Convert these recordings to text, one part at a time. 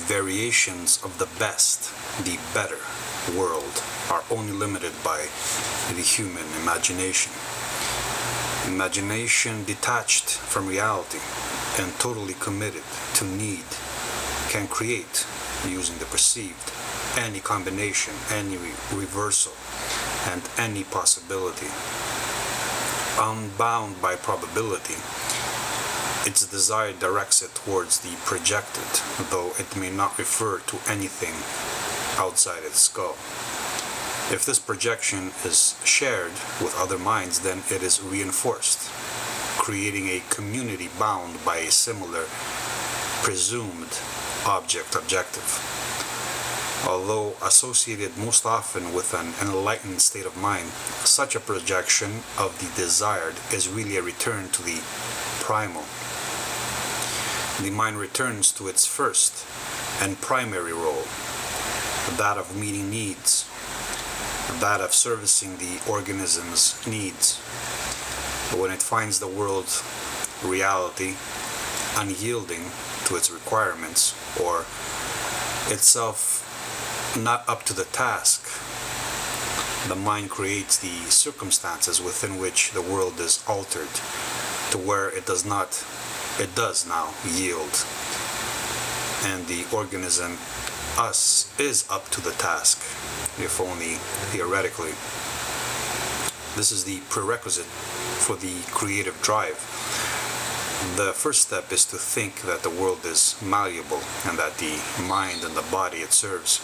variations of the best, the better world are only limited by the human imagination. Imagination detached from reality and totally committed to need can create, using the perceived, any combination, any reversal, and any possibility. Unbound by probability, its desire directs it towards the projected, though it may not refer to anything outside its skull. If this projection is shared with other minds, then it is reinforced, creating a community bound by a similar presumed objective. Although associated most often with an enlightened state of mind, such a projection of the desired is really a return to the primal. The mind returns to its first and primary role, that of meeting needs, that of servicing the organism's needs. But when it finds the world, reality, unyielding to its requirements, or itself not up to the task, the mind creates the circumstances within which the world is altered to where it does now yield, and the organism, us, is up to the task, if only theoretically. This is the prerequisite for the creative drive. The first step is to think that the world is malleable and that the mind and the body it serves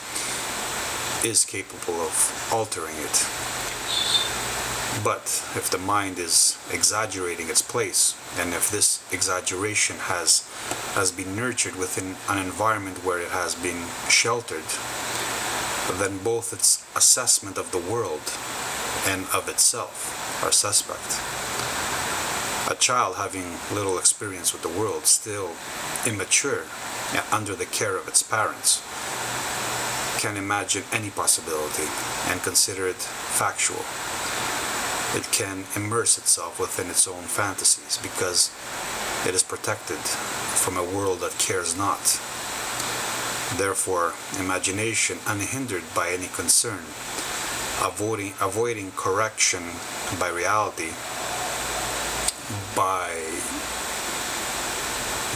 is capable of altering it. But if the mind is exaggerating its place, and if this exaggeration has been nurtured within an environment where it has been sheltered, then both its assessment of the world and of itself are suspect. A child having little experience with the world, still immature, under the care of its parents, can imagine any possibility and consider it factual. It can immerse itself within its own fantasies because it is protected from a world that cares not. Therefore, imagination, unhindered by any concern, avoiding correction by reality, by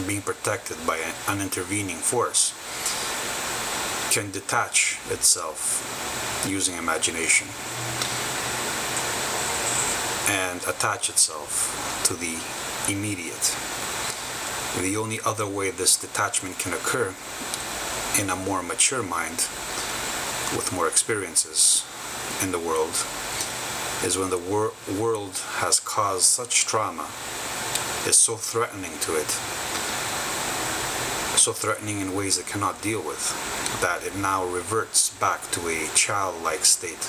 being protected by an intervening force, can detach itself using imagination and attach itself to the immediate. The only other way this detachment can occur in a more mature mind with more experiences in the world is when the world has caused such trauma, is so threatening to it, so threatening in ways it cannot deal with, that it now reverts back to a childlike state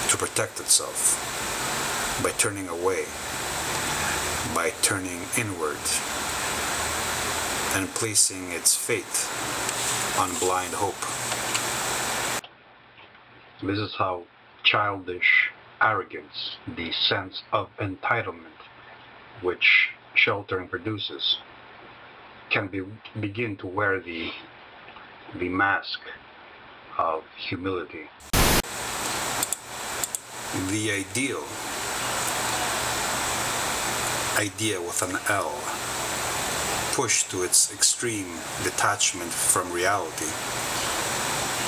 to protect itself by turning away, by turning inward, and placing its faith on blind hope. This is how childish arrogance, the sense of entitlement which sheltering produces, can begin to wear the mask of humility. The idea with an L, pushed to its extreme detachment from reality,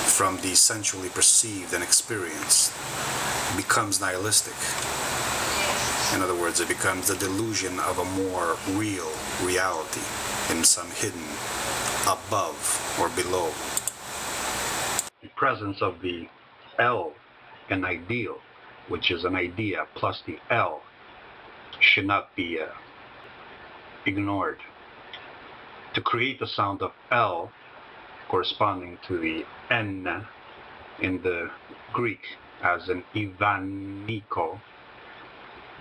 from the sensually perceived and experienced, becomes nihilistic. In other words, it becomes the delusion of a more real reality in some hidden above or below. The presence of the L in ideal, which is an idea plus the L, should not be ignored. To create the sound of L corresponding to the N in the Greek as an Ivaniko,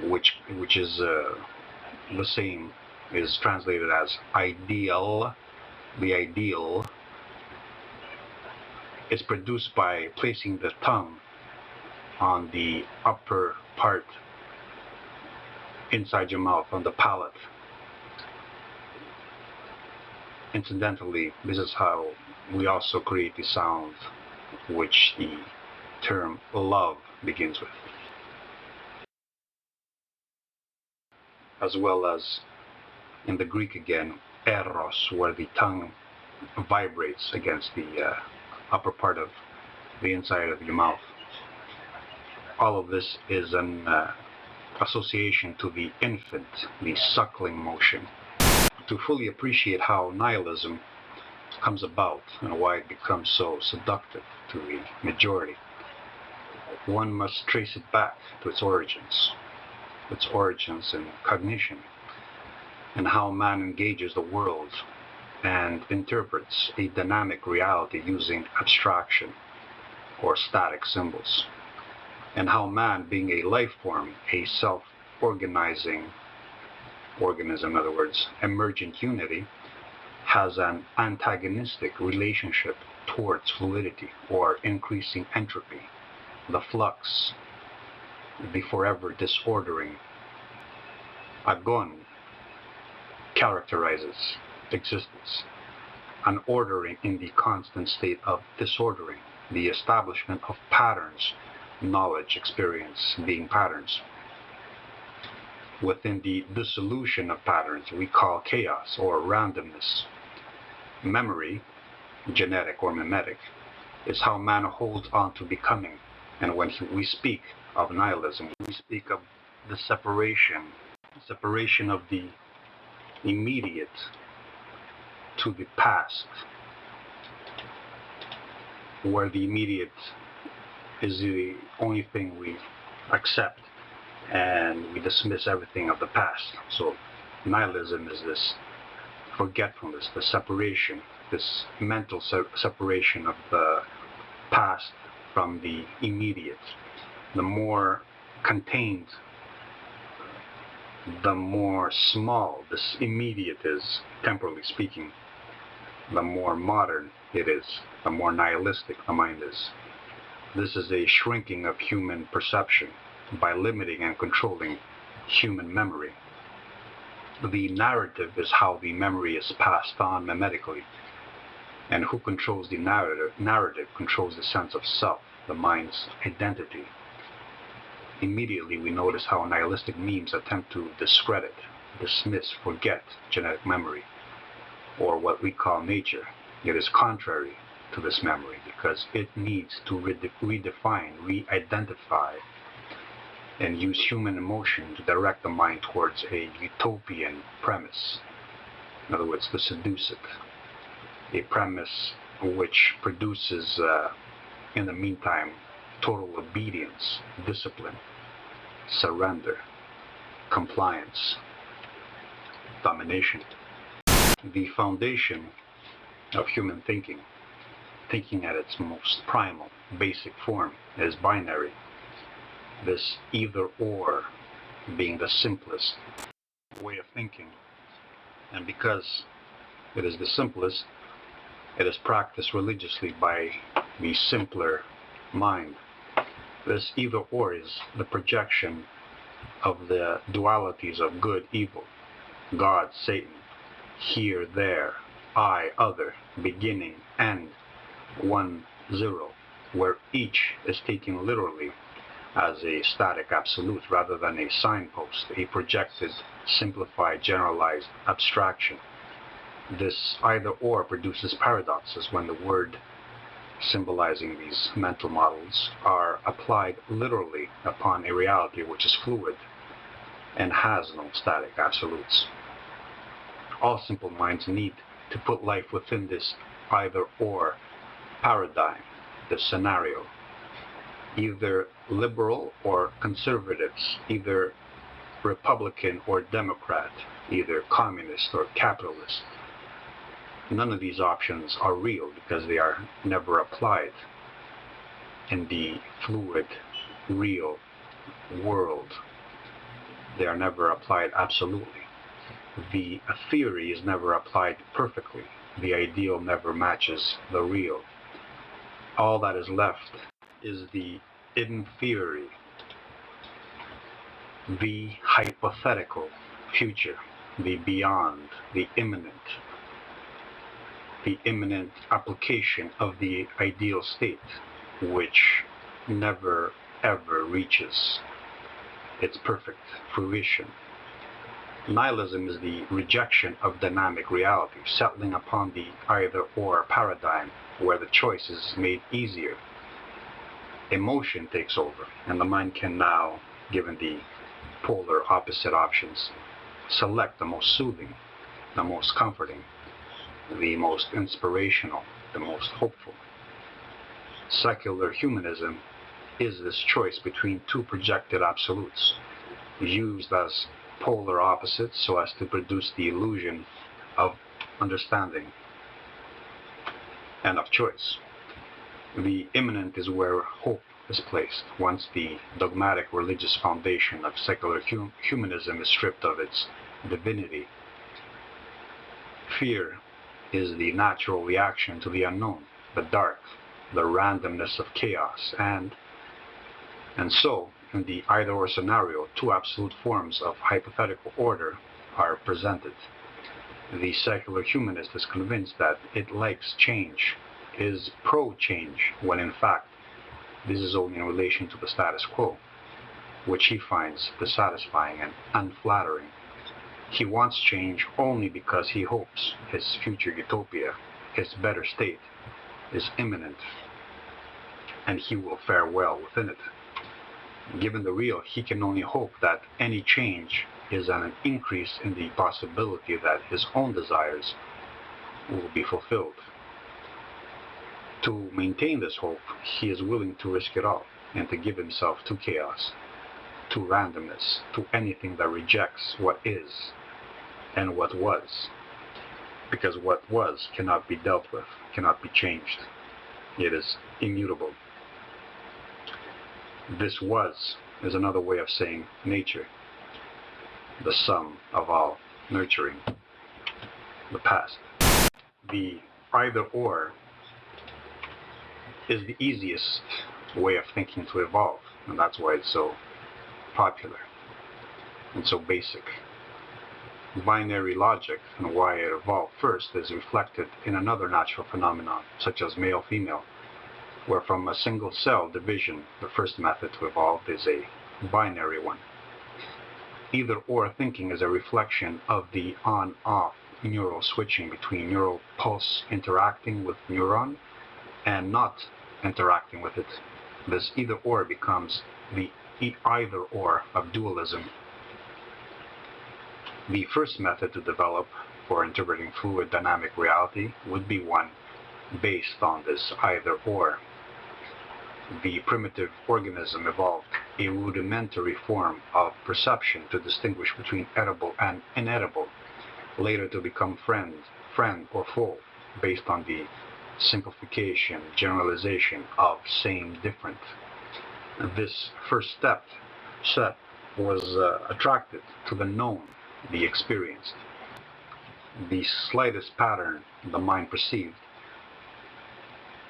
which is the same, is translated as ideal. The ideal is produced by placing the tongue on the upper part inside your mouth, on the palate. Incidentally, this is how we also create the sound which the term love begins with, as well as in the Greek again, eros, where the tongue vibrates against the upper part of the inside of your mouth. All of this is an association to the infant, the suckling motion. To fully appreciate how nihilism comes about and why it becomes so seductive to the majority, one must trace it back to its origins in cognition, and how man engages the world and interprets a dynamic reality using abstraction or static symbols, and how man, being a life form, a self-organizing organism, in other words, emergent unity, has an antagonistic relationship towards fluidity or increasing entropy, the flux, the forever disordering. Agon characterizes existence, an ordering in the constant state of disordering, the establishment of patterns, knowledge, experience being patterns. Within the dissolution of patterns we call chaos or randomness. Memory, genetic or mimetic, is how man holds on to becoming. And when we speak of nihilism, we speak of the separation of the immediate to the past, where the immediate is the only thing we accept and we dismiss everything of the past. So nihilism is this forgetfulness, the separation, this mental separation of the past from the immediate. The more contained, the more small this immediate is, temporally speaking, the more modern it is, the more nihilistic the mind is. This is a shrinking of human perception by limiting and controlling human memory. The narrative is how the memory is passed on mimetically, and who controls the narrative controls the sense of self, the mind's identity. Immediately we notice how nihilistic memes attempt to discredit, dismiss, forget genetic memory, or what we call nature. It is contrary to this memory because it needs to redefine, re-identify, and use human emotion to direct the mind towards a utopian premise. In other words, to seduce it. A premise which produces, in the meantime, total obedience, discipline, surrender, compliance, domination. The foundation of human thinking at its most primal, basic form, is binary. This either or being the simplest way of thinking. And because it is the simplest, it is practiced religiously by the simpler mind. This either or is the projection of the dualities of good, evil, God, Satan, here, there, I, other, beginning, end, 1, 0, where each is taken literally as a static absolute rather than a signpost, a projected, simplified, generalized abstraction. This either or produces paradoxes when the word symbolizing these mental models are applied literally upon a reality which is fluid and has no static absolutes. All simple minds need to put life within this either or paradigm, this scenario. Either liberal or conservatives, either Republican or Democrat, either communist or capitalist. None of these options are real because they are never applied in the fluid, real world. They are never applied absolutely. The theory is never applied perfectly. The ideal never matches the real. All that is left is the in theory, the hypothetical future, the beyond, the imminent. the imminent application of the ideal state, which never ever reaches its perfect fruition. Nihilism is the rejection of dynamic reality, settling upon the either-or paradigm, where the choice is made easier. Emotion takes over, and the mind can now, given the polar opposite options, select the most soothing, the most comforting, the most inspirational, the most hopeful. Secular humanism is this choice between two projected absolutes, used as polar opposites so as to produce the illusion of understanding and of choice. The immanent is where hope is placed once the dogmatic religious foundation of secular humanism is stripped of its divinity. Fear is the natural reaction to the unknown, the dark, the randomness of chaos, and so, in the either-or scenario, two absolute forms of hypothetical order are presented. The secular humanist is convinced that it likes change, is pro-change, when in fact this is only in relation to the status quo, which he finds dissatisfying and unflattering. He wants change only because he hopes his future utopia, his better state, is imminent, and he will fare well within it. Given the real, he can only hope that any change is an increase in the possibility that his own desires will be fulfilled. To maintain this hope, he is willing to risk it all and to give himself to chaos, to randomness, to anything that rejects what is and what was, because what was cannot be dealt with, cannot be changed. It is immutable. This was is another way of saying nature, the sum of all nurturing, the past. The either-or is the easiest way of thinking to evolve, and that's why it's so popular and so basic. Binary logic and why it evolved first is reflected in another natural phenomenon, such as male-female, where from a single cell division, the first method to evolve is a binary one. Either-or thinking is a reflection of the on-off neural switching between neural pulse interacting with neuron and not interacting with it. This either-or becomes the either-or of dualism. The first method to develop for interpreting fluid dynamic reality would be one based on this either-or. The primitive organism evolved a rudimentary form of perception to distinguish between edible and inedible, later to become friend or foe, based on the simplification, generalization of same, different. This first step was attracted to the known, the experienced. The slightest pattern the mind perceived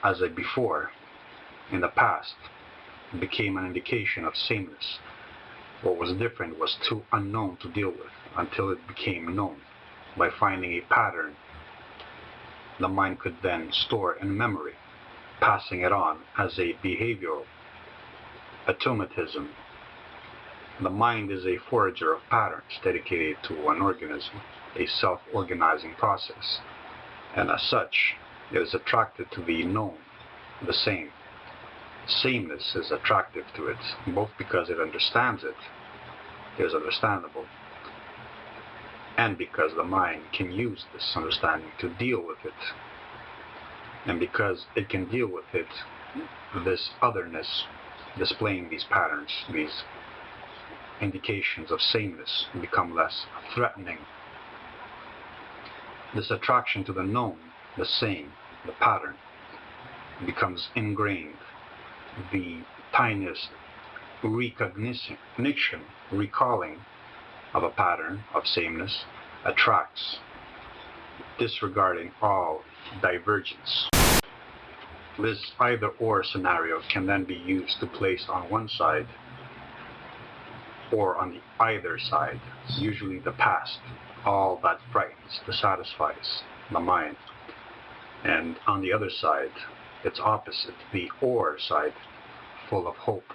as a before in the past became an indication of sameness. What was different was too unknown to deal with until it became known. By finding a pattern, the mind could then store in memory, passing it on as a behavioral automatism. The mind is a forager of patterns dedicated to an organism, a self-organizing process, and as such, it is attracted to the known, the same. Sameness is attractive to it, both because it understands it, is understandable, and because the mind can use this understanding to deal with it. And because it can deal with it, this otherness, displaying these patterns, these indications of sameness, become less threatening. This attraction to the known, the same, the pattern, becomes ingrained. The tiniest recognition, recalling of a pattern of sameness attracts, disregarding all divergence. This either-or scenario can then be used to place on one side or on the either side, usually the past, all that frightens, dissatisfies the mind. And on the other side, its opposite, the or side, full of hope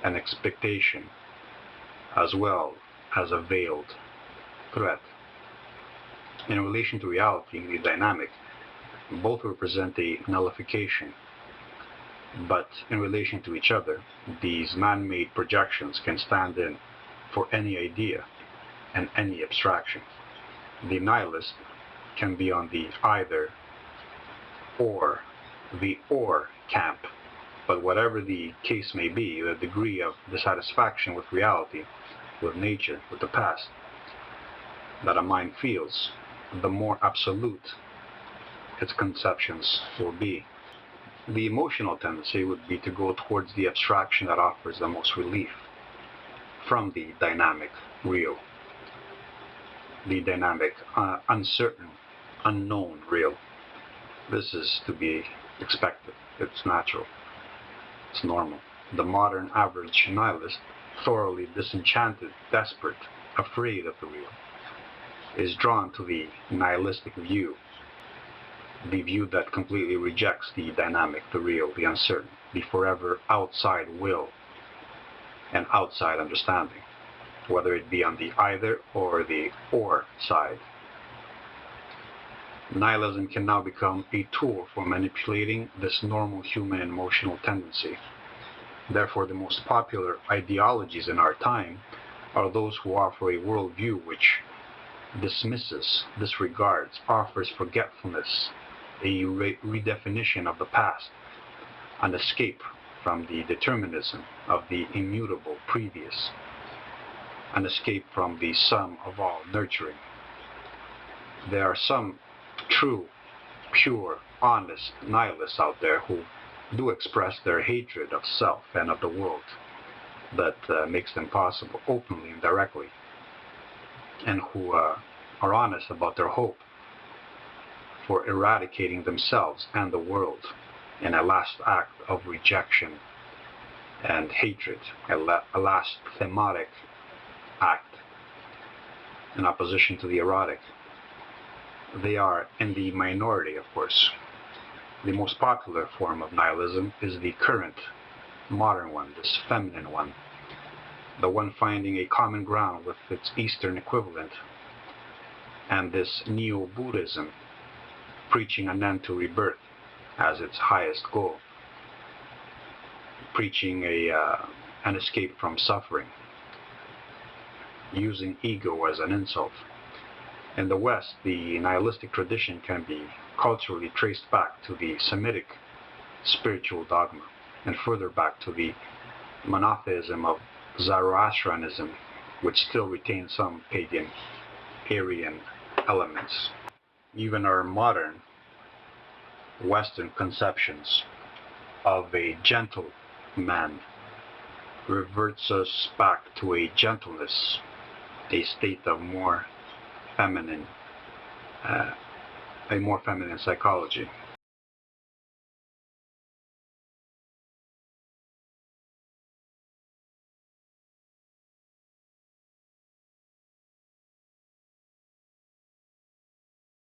and expectation, as well as a veiled threat. In relation to reality, the dynamic, both represent a nullification, but in relation to each other, these man-made projections can stand in for any idea and any abstraction. The nihilist can be on the either or, the or camp, but whatever the case may be, the degree of dissatisfaction with reality, with nature, with the past, that a mind feels, the more absolute its conceptions will be. The emotional tendency would be to go towards the abstraction that offers the most relief from the dynamic real, the dynamic uncertain, unknown real. This is to be expected. It's natural. It's normal. The modern average nihilist, thoroughly disenchanted, desperate, afraid of the real, is drawn to the nihilistic view, the view that completely rejects the dynamic, the real, the uncertain, the forever outside will and outside understanding, whether it be on the either or the or side. Nihilism can now become a tool for manipulating this normal human emotional tendency. Therefore, the most popular ideologies in our time are those who offer a worldview which dismisses, disregards, offers forgetfulness, a redefinition of the past, an escape from the determinism of the immutable previous, an escape from the sum of all nurturing. There are some true, pure, honest nihilists out there who do express their hatred of self and of the world that makes them possible openly and directly, and who are honest about their hope for eradicating themselves and the world in a last act of rejection and hatred, a last thematic act in opposition to the erotic. They are in the minority, of course. The most popular form of nihilism is the current, modern one, this feminine one, the one finding a common ground with its Eastern equivalent, and this Neo-Buddhism, preaching an end to rebirth as its highest goal, preaching an escape from suffering, using ego as an insult. In the West, the nihilistic tradition can be culturally traced back to the Semitic spiritual dogma, and further back to the monotheism of Zoroastrianism, which still retains some pagan Aryan elements. Even our modern Western conceptions of a gentle man reverts us back to a gentleness, a state of more feminine, a more feminine psychology.